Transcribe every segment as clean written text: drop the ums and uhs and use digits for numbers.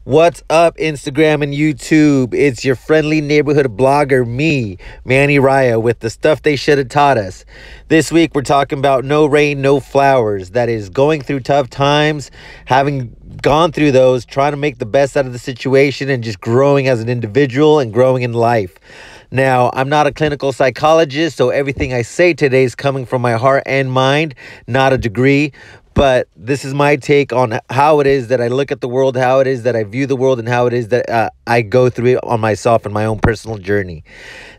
What's up, Instagram and YouTube? It's your friendly neighborhood blogger, me, Manny Raya, with the stuff they should have taught us. This week, we're talking about no rain, no flowers. That is going through tough times, having gone through those, trying to make the best out of the situation, and just growing as an individual and growing in life. Now, I'm not a clinical psychologist, so everything I say today is coming from my heart and mind, not a degree. But this is my take on how it is that I look at the world, how it is that I view the world, and how it is that I go through it on myself and my own personal journey.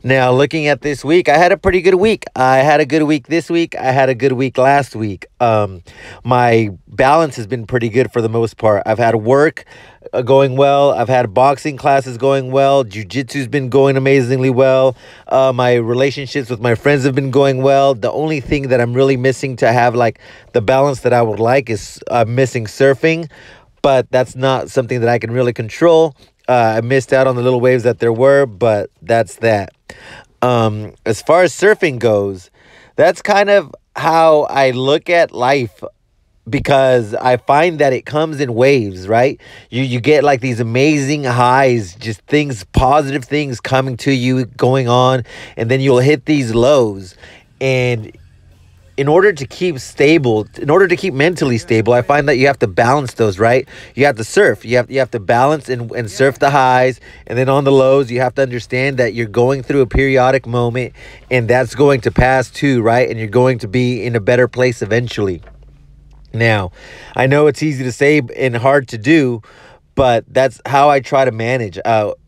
Now, looking at this week, I had a pretty good week. I had a good week this week. I had a good week last week. My balance has been pretty good for the most part. I've had work going well. I've had boxing classes going well. Jiu-jitsu's been going amazingly well. My relationships with my friends have been going well. The only thing that I'm really missing to have like the balance that I would like is missing surfing, but that's not something that I can really control. I missed out on the little waves that there were, but that's that. As far as surfing goes, that's kind of how I look at life, because I find that it comes in waves, right? You get like these amazing highs, just things, positive things coming to you, going on, and then you'll hit these lows. And in order to keep stable, in order to keep mentally stable, I find that you have to balance those, right? You have to surf. You have to balance and surf the highs, and then on the lows, you have to understand that you're going through a periodic moment, and that's going to pass too, right? And you're going to be in a better place eventually. Now, I know it's easy to say and hard to do, but that's how I try to manage.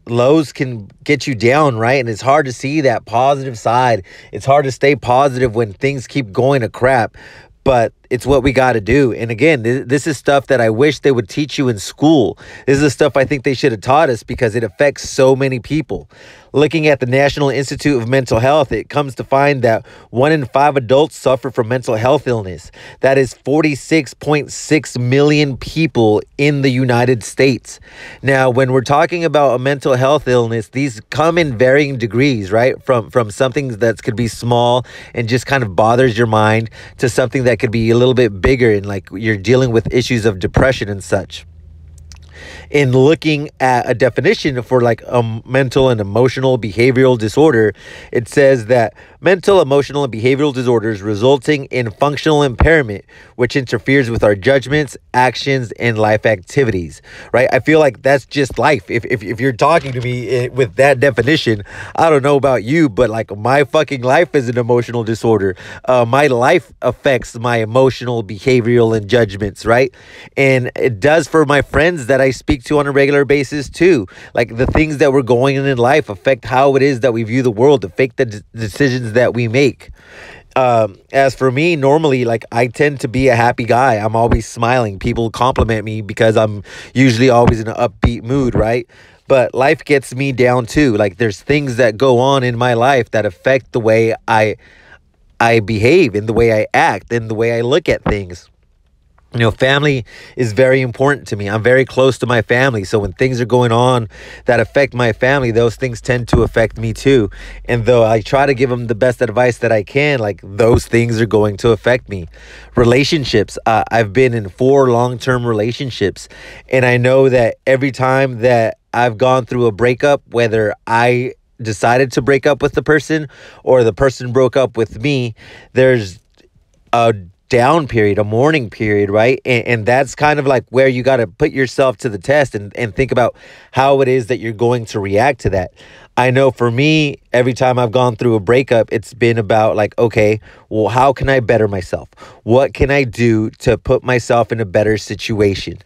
Lows can get you down, right? And it's hard to see that positive side. It's hard to stay positive when things keep going to crap, but it's what we got to do. And again, this is stuff that I wish they would teach you in school. This is the stuff I think they should have taught us, because it affects so many people. Looking at the National Institute of Mental Health, it comes to find that 1 in 5 adults suffer from mental health illness. That is 46.6 million people in the United States. Now, when we're talking about a mental health illness, these come in varying degrees, right? From something that could be small and just kind of bothers your mind, to something that could be a little bit bigger and like you're dealing with issues of depression and such. In looking at a definition for like a mental and emotional behavioral disorder, it says that mental, emotional, and behavioral disorders resulting in functional impairment, which interferes with our judgments, actions, and life activities, right? I feel like that's just life. If you're talking to me with that definition, I don't know about you, but like my fucking life is an emotional disorder. My life affects my emotional, behavioral, and judgments, right? And it does for my friends that I speak to on a regular basis too. Like the things that we're going in life affect how it is that we view the world, affect the decisions that we make. As for me, normally, like I tend to be a happy guy. I'm always smiling. People compliment me because I'm usually always in an upbeat mood, right? But life gets me down too. Like there's things that go on in my life that affect the way I behave, and the way I act, and the way I look at things. You know, family is very important to me. I'm very close to my family. So when things are going on that affect my family, those things tend to affect me too. And though I try to give them the best advice that I can, like those things are going to affect me. Relationships. I've been in 4 long-term relationships. And I know that every time that I've gone through a breakup, whether I decided to break up with the person or the person broke up with me, there's a down period, a mourning period, right? And that's kind of like where you got to put yourself to the test and think about how it is that you're going to react to that. I know for me, every time I've gone through a breakup, it's been about like, okay, well, how can I better myself? What can I do to put myself in a better situation?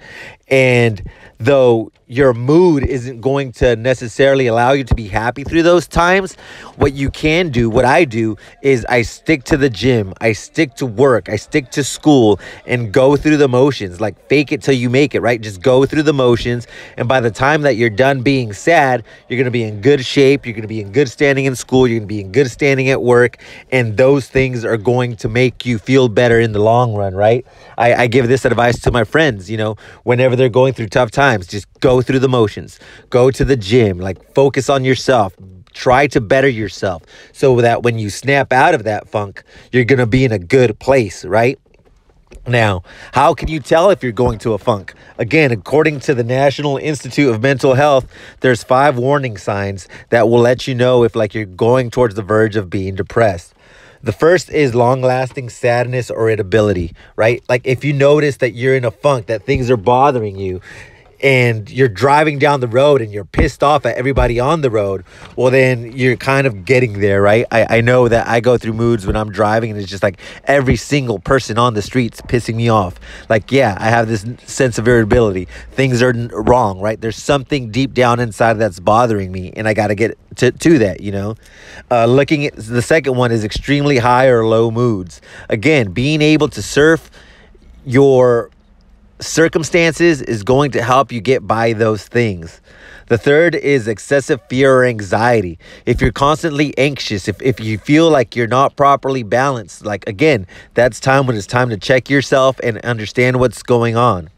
And though your mood isn't going to necessarily allow you to be happy through those times, what you can do, what I do, is I stick to the gym, I stick to work, I stick to school, and go through the motions. Like fake it till you make it, right? Just go through the motions, and by the time that you're done being sad, you're going to be in good shape, you're going to be in good standing in school, you're going to be in good standing at work, and those things are going to make you feel better in the long run, right? I give this advice to my friends, you know, whenever they're going through tough times, just go through the motions, go to the gym, like focus on yourself, try to better yourself so that when you snap out of that funk, you're going to be in a good place, right? Now, how can you tell if you're going to a funk? Again, according to the National Institute of Mental Health, there's 5 warning signs that will let you know if like you're going towards the verge of being depressed. The first is long-lasting sadness or irritability, right? Like if you notice that you're in a funk, that things are bothering you, and you're driving down the road and you're pissed off at everybody on the road, well, then you're kind of getting there, right? I know that I go through moods when I'm driving and it's just like every single person on the street's pissing me off. Like, yeah, I have this sense of irritability. Things are wrong, right? There's something deep down inside that's bothering me and I got to get to that, you know? Looking at the second one is extremely high or low moods. Again, being able to surf your circumstances is going to help you get by those things. The third is excessive fear or anxiety. If you're constantly anxious, if you feel like you're not properly balanced, like again, that's time when it's time to check yourself and understand what's going on.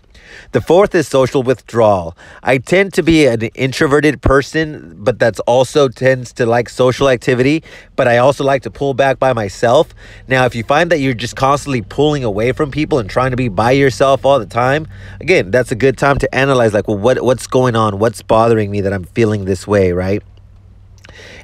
The fourth is social withdrawal. I tend to be an introverted person, but that's also tends to like social activity, but I also like to pull back by myself. Now, if you find that you're just constantly pulling away from people and trying to be by yourself all the time, again, that's a good time to analyze like, well, what's going on? What's bothering me that I'm feeling this way, right?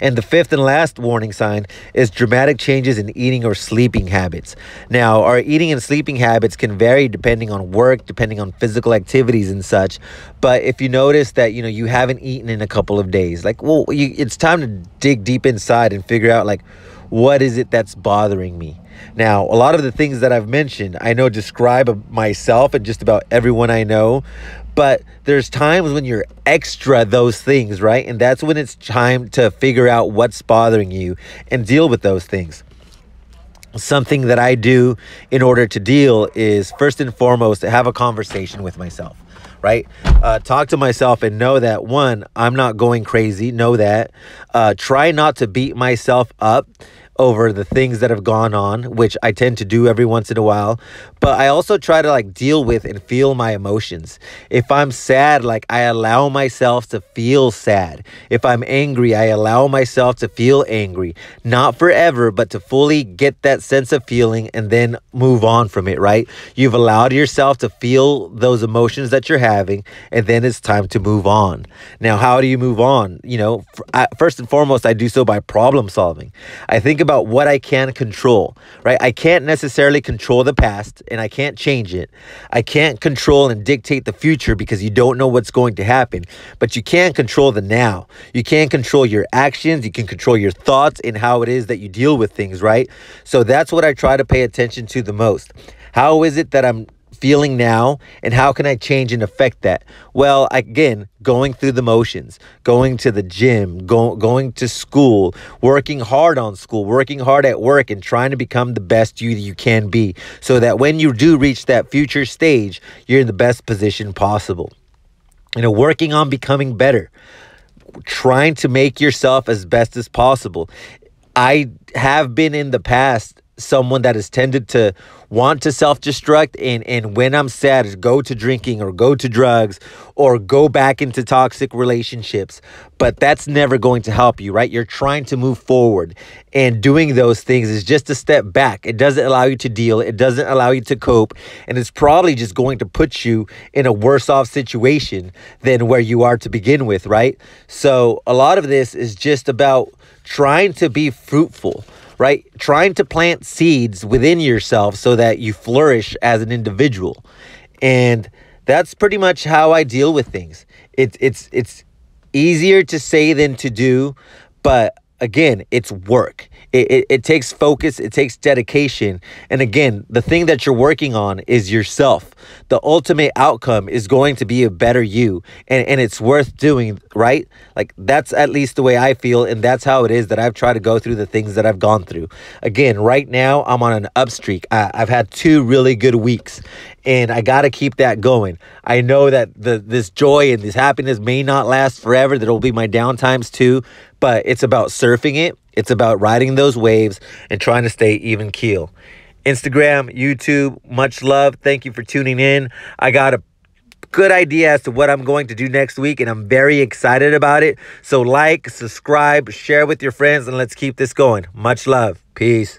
And the fifth and last warning sign is dramatic changes in eating or sleeping habits. Now, our eating and sleeping habits can vary depending on work, depending on physical activities and such. But if you notice that, you haven't eaten in a couple of days, like, well, it's time to dig deep inside and figure out, like, what is it that's bothering me? Now, a lot of the things that I've mentioned, I know describe myself and just about everyone I know. But there's times when you're extra those things, right? And that's when it's time to figure out what's bothering you and deal with those things. Something that I do in order to deal is first and foremost to have a conversation with myself, right? Talk to myself and know that, one, I'm not going crazy. Know that. Try not to beat myself up over the things that have gone on, which I tend to do every once in a while. But I also try to like deal with and feel my emotions. If I'm sad, like I allow myself to feel sad. If I'm angry, I allow myself to feel angry. Not forever, but to fully get that sense of feeling and then move on from it, right? You've allowed yourself to feel those emotions that you're having, and then it's time to move on. Now, how do you move on? First and foremost, I do so by problem solving. I think about what I can control, right? I can't necessarily control the past and I can't change it. I can't control and dictate the future because you don't know what's going to happen, but you can control the now. You can control your actions. You can control your thoughts and how it is that you deal with things, right? So that's what I try to pay attention to the most. How is it that I'm feeling now, and how can I change and affect that? Well, again, going through the motions, going to the gym, going to school, working hard on school, working hard at work, and trying to become the best you can be, so that when you do reach that future stage, you're in the best position possible. Working on becoming better, trying to make yourself as best as possible. I have been in the past someone that has tended to want to self-destruct, and when I'm sad, go to drinking or go to drugs or go back into toxic relationships. But that's never going to help you, right? You're trying to move forward, and doing those things is just a step back. It doesn't allow you to deal. It doesn't allow you to cope, and it's probably just going to put you in a worse off situation than where you are to begin with, right? So a lot of this is just about trying to be fruitful, right? Trying to plant seeds within yourself so that you flourish as an individual. And that's pretty much how I deal with things. It's easier to say than to do, but again, it's work. It takes focus. It takes dedication. And again, the thing that you're working on is yourself. The ultimate outcome is going to be a better you. And it's worth doing, right? Like, that's at least the way I feel. And that's how it is that I've tried to go through the things that I've gone through. Again, right now, I'm on an up streak. I've had 2 really good weeks. And I got to keep that going. I know that this joy and this happiness may not last forever. There will be my downtimes too. But it's about surfing it. It's about riding those waves and trying to stay even keel. Instagram, YouTube, much love. Thank you for tuning in. I got a good idea as to what I'm going to do next week, and I'm very excited about it. So like, subscribe, share with your friends, and let's keep this going. Much love. Peace.